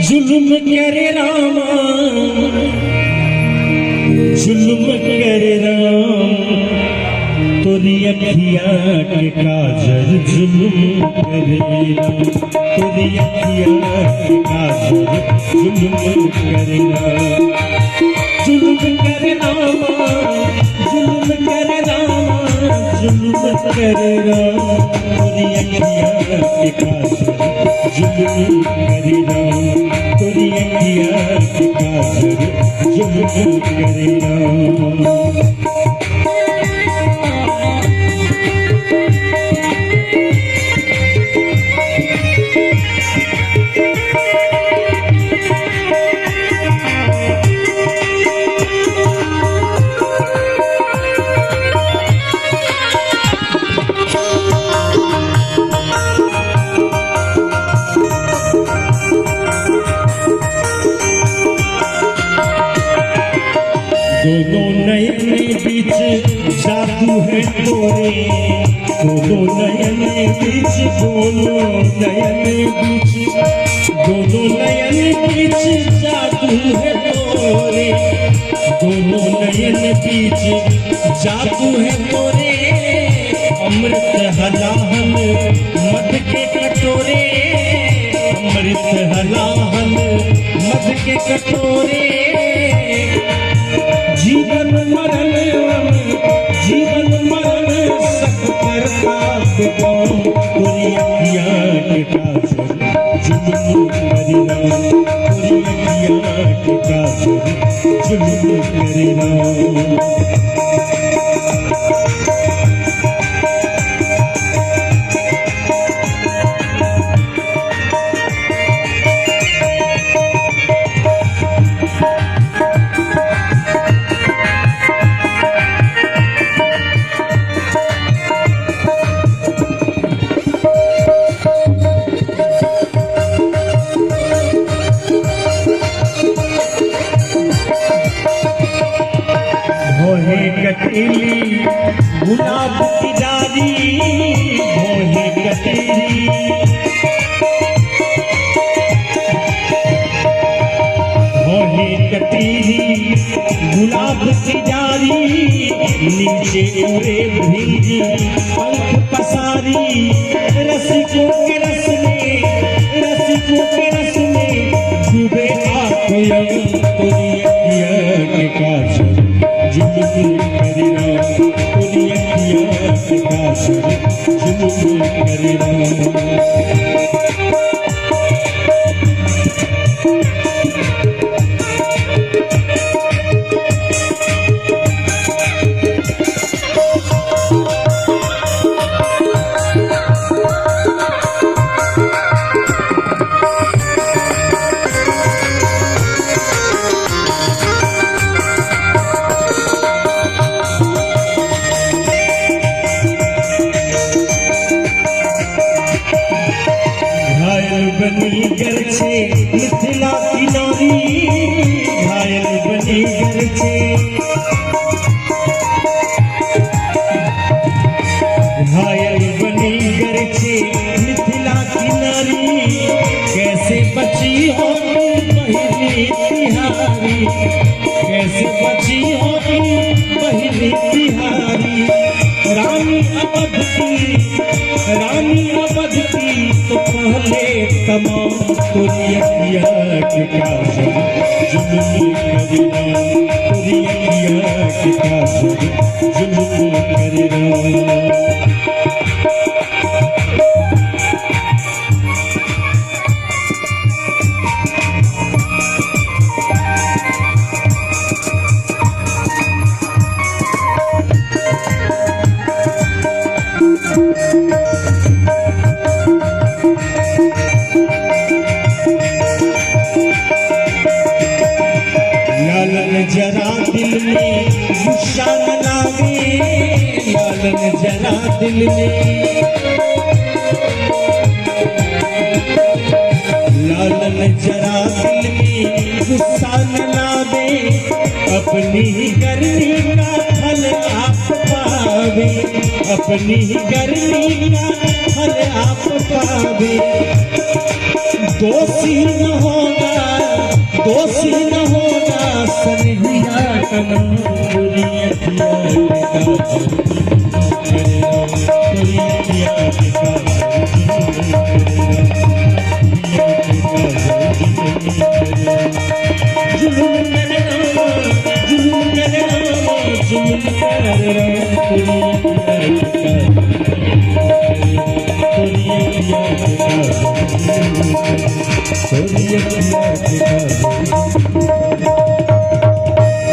जुल्म करे रामा जुल्म करे राम तोरी अखिया के काजर जुल्म करे राम तोरी अखिया के काजर जुल्म करे राम जुल्म करे रामा जुल्म करे रामा जुल्म करे राम तोरी अखिया के काजर जुल्म करे राम तोरी अखिया के काजर जुल्म करे राम दोनों नयन बीच जादू है तोरे दोनों नयन बीच दोनों नयन बीच जादू है तोरे दोनों नयन बीच जादू है तोरे अमृत हलाहल मध के कटोरे अमृत हलाहल मध के कटोरे जीवन मरण सब करता तोरी अखिया के काजर जुल्म करे राम तोरी अखिया के काजर जुल्म करे राम कटीली गुलाब की डाली भोले कटीली भोले कटीली गुलाब की डाली नीचे उड़े भीगी पंख पसारी रसिकों के रस में डूबे आँखें तोरी अखिया के काजर जुल्म करे राम तोरी अखिया के काजर जुल्म करे राम बनी घर छे मिथिला की नारी घायल बनी घर छे घायल बनी घर छे मिथिला की नारी कैसे बची हो बहिनी तिहारी कैसे बची हो बहिनी तिहारी रानी अवध की तो पहले तमाम तोरी अखिया के काजर जुल्म करे राम तोरी अखिया के काजर जुल्म करे राम जरा दिल में गुस्सा न लागे लालन जरा दिल में लालन जरा दिल में गुस्सा न लागे अपनी ही करनी का फल आप पावे अपनी ही करनी का फल आप पावे दोषी न होगा दोषी न होगा सनहिया कनम पूरी अखिया जुल्म कर